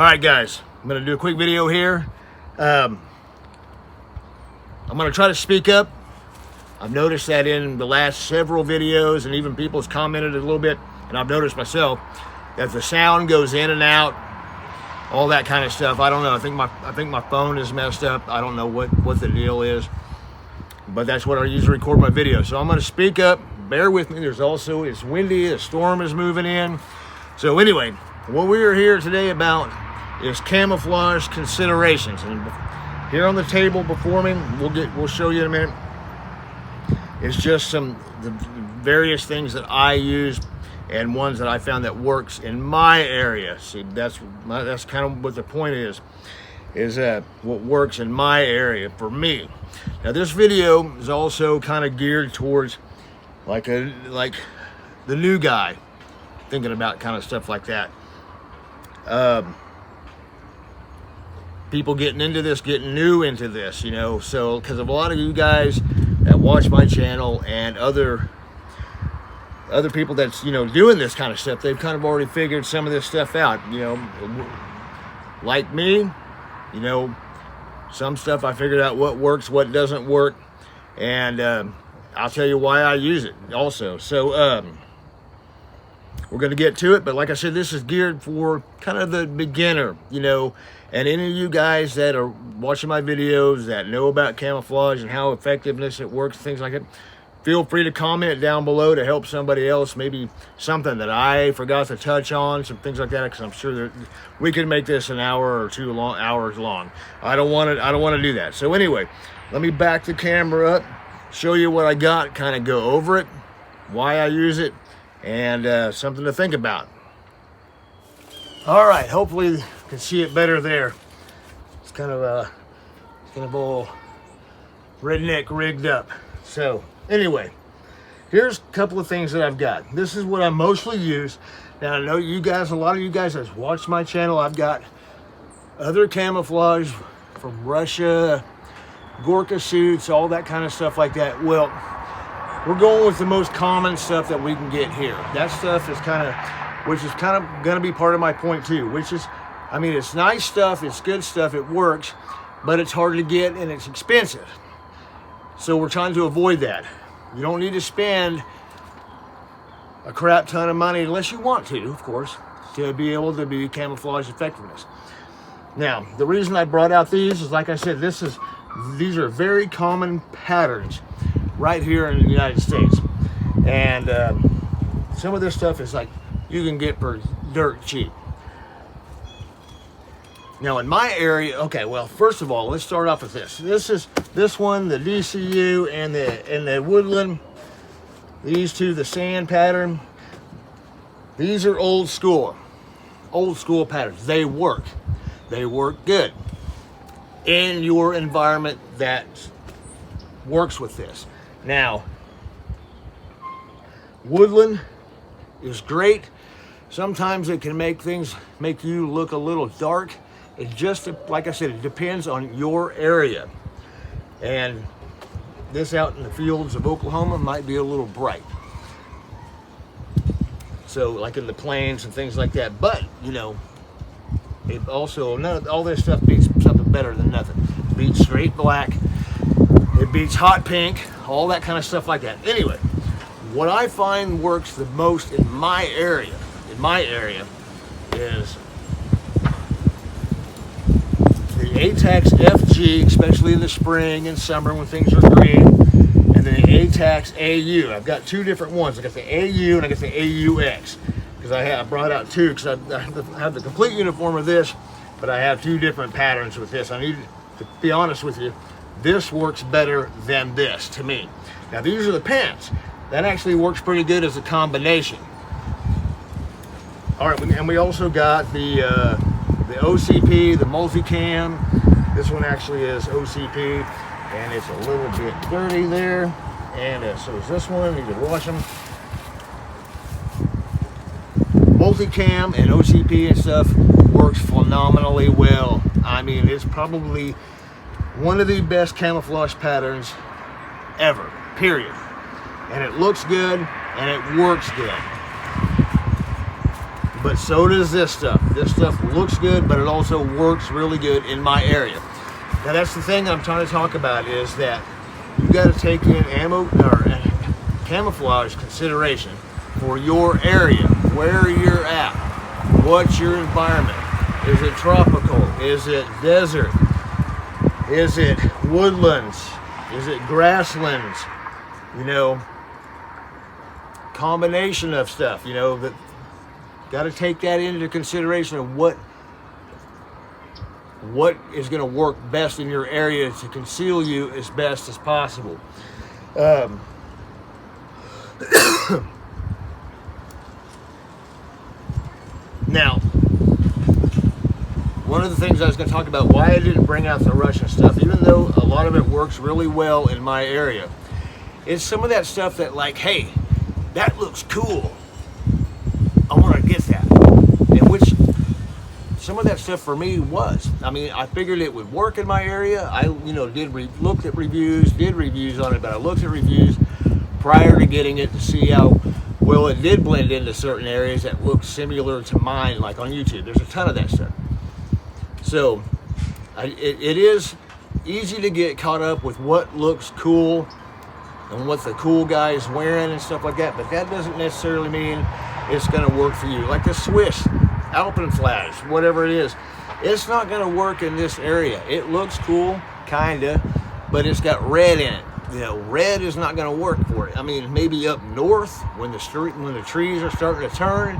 All right, guys, I'm gonna do a quick video here. I'm gonna try to speak up. I've noticed that in the last several videos, and even people's commented a little bit, and I've noticed myself that the sound goes in and out, all that kind of stuff. I don't know. I think my phone is messed up. I don't know what the deal is, but that's what I use to record my videos. So I'm gonna speak up. Bear with me. It's windy. A storm is moving in. So anyway, what we are here today about is camouflage considerations, and here on the table before me, we'll show you in a minute. It's just the various things that I use and ones that I found that works in my area. See, that's kind of what the point is what works in my area for me. Now, this video is also kind of geared towards like the new guy thinking about kind of stuff like that. People getting new into this, you know, so because of a lot of you guys that watch my channel and other people that's, you know, doing this kind of stuff, they've kind of already figured some of this stuff out, you know. Like me, you know, some stuff I figured out what works, what doesn't work, and I'll tell you why I use it also. So we're going to get to it, but like I said, this is geared for kind of the beginner, you know, and any of you guys that are watching my videos that know about camouflage and how effectiveness it works, things like that, feel free to comment down below to help somebody else, maybe something that I forgot to touch on, some things like that, because I'm sure that we can make this an hour or two hours long. I don't want to do that. So anyway, let me back the camera up, show you what I got, kind of go over it, why I use it, and something to think about. All right, hopefully you can see it better there. It's kind of all redneck rigged up. So anyway, here's a couple of things that I've got. This is what I mostly use. Now, I know you guys, a lot of you guys that watch my channel, I've got other camouflage from Russia, Gorka suits, all that kind of stuff like that. Well, we're going with the most common stuff that we can get here. That stuff is which is kind of going to be part of my point too, which is, I mean, it's nice stuff, it's good stuff, it works, but it's hard to get and it's expensive. So we're trying to avoid that. You don't need to spend a crap ton of money unless you want to, of course, to be able to be camouflage effectiveness. Now, the reason I brought out these is, like I said, these are very common patterns right here in the United States. And some of this stuff is like you can get for dirt cheap. Now in my area, okay, well, first of all, let's start off with this. This one, the DCU and the Woodland, these two, the sand pattern, these are old school patterns. They work good in your environment that works with this. Now, Woodland is great. Sometimes it can make you look a little dark. It just, like I said, it depends on your area. And this out in the fields of Oklahoma might be a little bright. So like in the plains and things like that. But, you know, it also, all this stuff beats something better than nothing. It beats straight black. It beats hot pink. All that kind of stuff like that. Anyway, what I find works the most in my area is the ATAX FG, especially in the spring and summer when things are green, and then the ATAX AU. I've got two different ones. I got the AU and I got the AUX, because I brought out two, because I have the complete uniform of this, but I have two different patterns with this. I need to be honest with you, this works better than this to me. Now these are the pants. That actually works pretty good as a combination. All right, and we also got the OCP, the multicam. This one actually is OCP, and it's a little bit dirty there. And so is this one. You can wash them. Multicam and OCP and stuff works phenomenally well. I mean, it's probably one of the best camouflage patterns ever, period. And it looks good and it works good. but so does this stuff. This stuff looks good, but it also works really good in my area. Now that's the thing I'm trying to talk about, is that you got to take in camouflage consideration for your area, where you're at, what's your environment. Is it tropical? Is it desert? Is it woodlands? Is it grasslands? You know, combination of stuff, you know, that got to take that into consideration of what is going to work best in your area to conceal you as best as possible. Now, one of the things I was going to talk about, why I didn't bring out the Russian stuff, even though a lot of it works really well in my area, is some of that stuff that, like, hey, that looks cool, I want to get that. And which some of that stuff for me was, I mean, I figured it would work in my area. I, you know, looked at reviews, did reviews on it, but I looked at reviews prior to getting it to see how well it did blend into certain areas that looked similar to mine, like on YouTube. There's a ton of that stuff. So it is easy to get caught up with what looks cool and what the cool guy is wearing and stuff like that, but that doesn't necessarily mean it's going to work for you. Like the Swiss Alpenflash, whatever it is, it's not going to work in this area. It looks cool, kinda, but it's got red in it. You know, red is not going to work for it. I mean, maybe up north when the trees are starting to turn,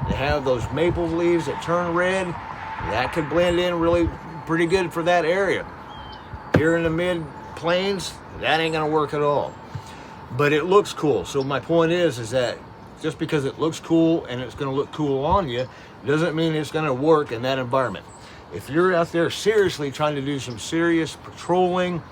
they have those maple leaves that turn red. That could blend in really pretty good for that area. Here in the mid plains, that ain't going to work at all. But it looks cool. So my point is that just because it looks cool and it's going to look cool on you, doesn't mean it's going to work in that environment. If you're out there seriously trying to do some serious patrolling,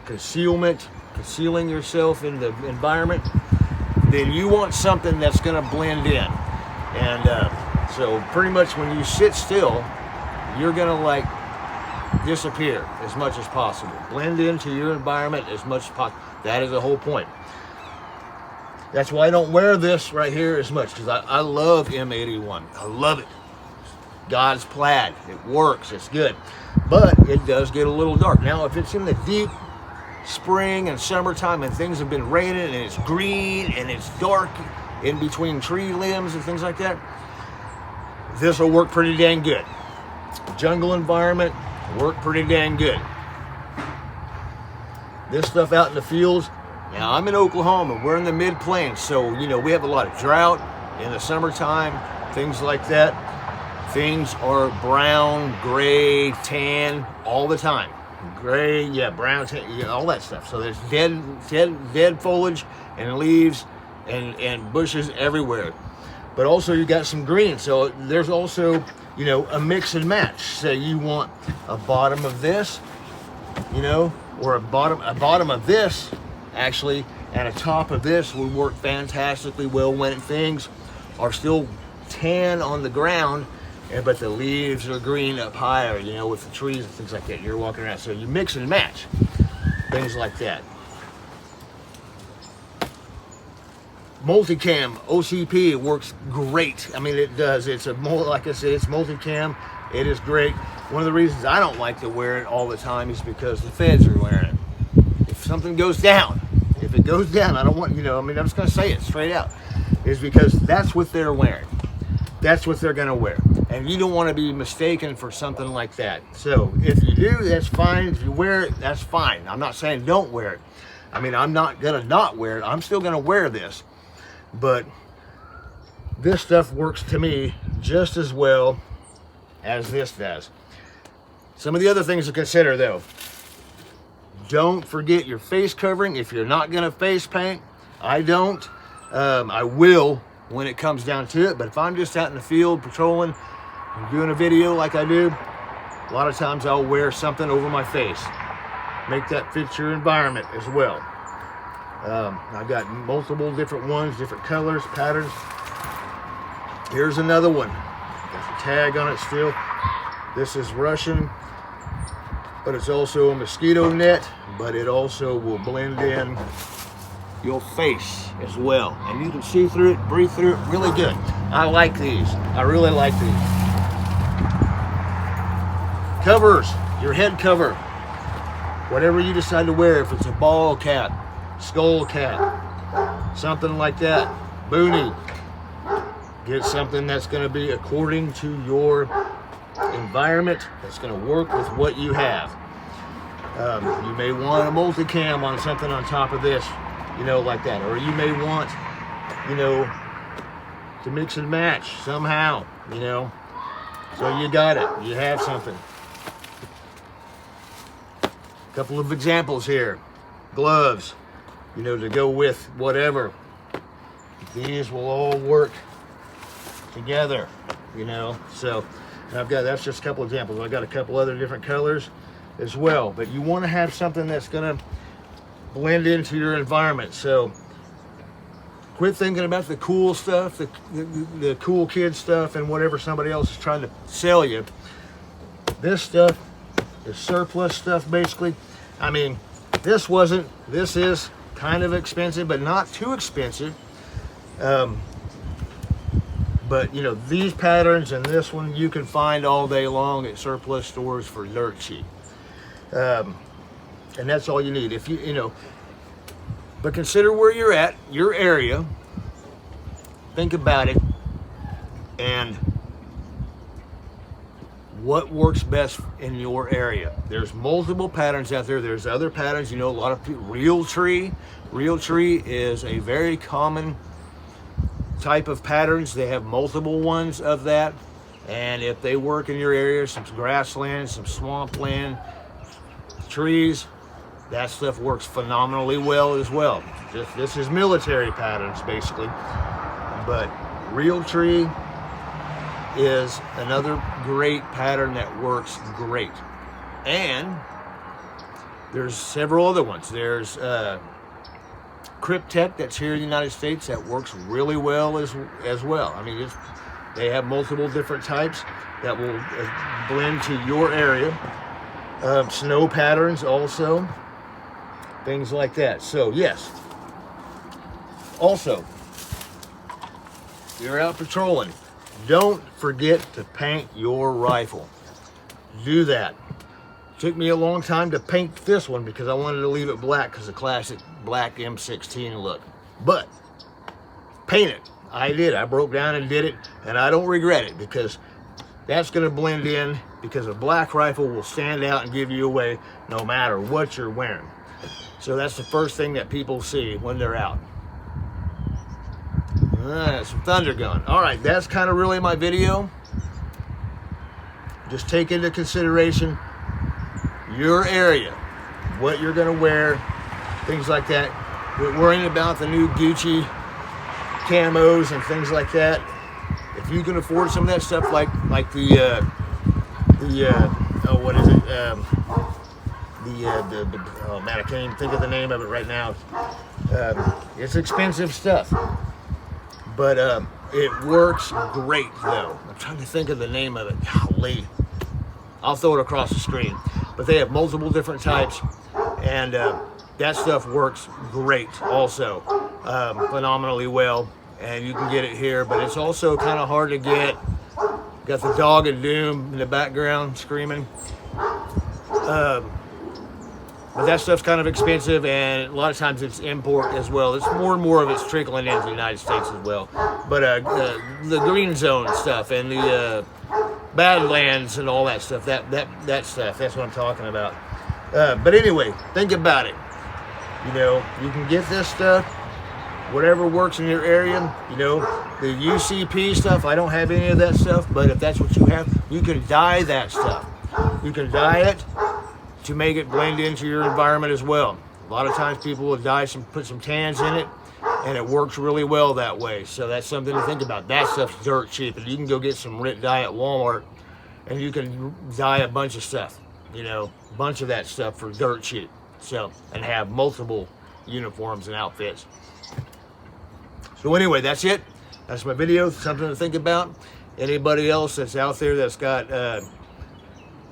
concealing yourself in the environment, then you want something that's going to blend in. And so pretty much when you sit still, you're going to like disappear as much as possible. Blend into your environment as much as possible. That is the whole point. That's why I don't wear this right here as much, because I love M81. I love it. God's plaid. It works. It's good. But it does get a little dark. Now, if it's in the deep spring and summertime and things have been raining and it's green and it's dark in between tree limbs and things like that, this will work pretty dang good. Jungle environment, work pretty dang good. This stuff out in the fields, now I'm in Oklahoma, we're in the mid plains, so you know we have a lot of drought in the summertime, things like that. Things are brown, gray, tan all the time. Gray, yeah, brown, tan, yeah, all that stuff. So there's dead foliage and leaves and bushes everywhere. But also you got some green, so there's also, you know, a mix and match. Say you want a bottom of this, you know, or a bottom of this actually, and a top of this would work fantastically well when things are still tan on the ground, but the leaves are green up higher, you know, with the trees and things like that. You're walking around, so you mix and match things like that. Multicam OCP works great. I mean, it does. It's like I said, it's multicam. It is great. One of the reasons I don't like to wear it all the time is because the feds are wearing it. If something goes down, I don't want, you know, I mean, I'm just going to say it straight out, is because that's what they're wearing. That's what they're going to wear. And you don't want to be mistaken for something like that. So if you do, that's fine. If you wear it, that's fine. I'm not saying don't wear it. I mean, I'm not going to not wear it. I'm still going to wear this. But this stuff works to me just as well as this does. Some of the other things to consider though, don't forget your face covering. If you're not going to face paint, I don't. I will when it comes down to it, but if I'm just out in the field patrolling and doing a video like I do, a lot of times I'll wear something over my face. Make that fit your environment as well. I've got multiple different ones, different colors, patterns. Here's another one. Got the tag on it still. This is Russian, but it's also a mosquito net, but it also will blend in your face as well. And you can see through it, breathe through it really good. I like these. I really like these. Covers, your head cover. Whatever you decide to wear, if it's a ball cap, skull cap, something like that, boonie. Get something that's going to be according to your environment, that's going to work with what you have. You may want a multicam on something on top of this, you know, like that. Or you may want, you know, to mix and match somehow, you know. So you got it. You have something. A couple of examples here. Gloves, you know, to go with whatever. These will all work together, you know. So that's just a couple examples. I've got a couple other different colors as well, but you want to have something that's going to blend into your environment. So quit thinking about the cool stuff, the cool kid stuff, and whatever somebody else is trying to sell you. This stuff is surplus stuff, basically. I mean, this is kind of expensive, but not too expensive. But you know, these patterns and this one you can find all day long at surplus stores for dirt cheap. And that's all you need. If you know, but consider where you're at, your area. Think about it, and what works best in your area. There's multiple patterns out there. There's other patterns. You know, a lot of people. Real tree is a very common type of patterns. They have multiple ones of that, and if they work in your area, some grassland, some swampland, trees, that stuff works phenomenally well as well. This is military patterns basically, but real tree is another great pattern that works great. And there's several other ones. There's Cryptech that's here in the United States that works really well as well. I mean, they have multiple different types that will blend to your area. Snow patterns also, things like that. So yes, also, you're out patrolling, don't forget to paint your rifle. Do that. Took me a long time to paint this one because I wanted to leave it black because the classic black M16 look. But paint it. I did. I broke down and did it, and I don't regret it because that's going to blend in, because a black rifle will stand out and give you away no matter what you're wearing. So that's the first thing that people see when they're out. Some thunder going. All right, that's kind of really my video. Just take into consideration your area, what you're going to wear, things like that. We're worrying about the new Gucci camos and things like that. If you can afford some of that stuff, like the what is it? Oh man, I can't even think of the name of it right now. It's expensive stuff, but it works great though. I'm trying to think of the name of it. Golly, I'll throw it across the screen. But they have multiple different types, and that stuff works great also, phenomenally well. And you can get it here, but it's also kind of hard to get. Got the dog of doom in the background screaming. But that stuff's kind of expensive, and a lot of times it's import as well. It's more and more of it's trickling into the United States as well. But the green zone stuff and the Badlands and all that stuff, that stuff, that's what I'm talking about. But anyway, think about it. You know, you can get this stuff, whatever works in your area. You know, the UCP stuff, I don't have any of that stuff, but if that's what you have, you can dye that stuff. You can dye it to make it blend into your environment as well. A lot of times people will put some tans in it, and it works really well that way. So that's something to think about. That stuff's dirt cheap, and you can go get some Rit dye at Walmart, and you can dye a bunch of stuff, you know, a bunch of that stuff for dirt cheap. So, and have multiple uniforms and outfits. So anyway, that's it. That's my video, something to think about. Anybody else that's out there that's got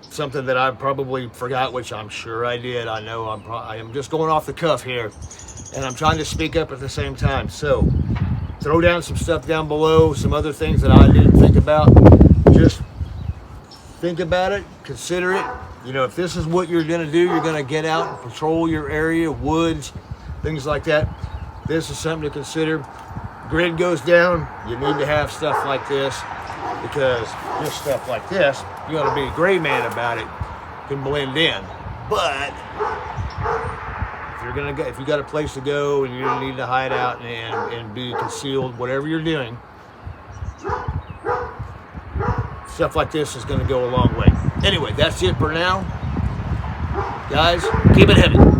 something that I probably forgot, which I'm sure I did. I know I am just going off the cuff here. and I'm trying to speak up at the same time. So throw down some stuff down below, some other things that I didn't think about. Just think about it, consider it. You know, if this is what you're gonna do, you're gonna get out and patrol your area, woods, things like that. This is something to consider. Grid goes down, you need to have stuff like this, because just stuff like this, you gotta be a gray man about it, can blend in. But if you got a place to go and you need to hide out and be concealed, whatever you're doing, stuff like this is going to go a long way. Anyway, that's it for now. Guys, keep it heavy.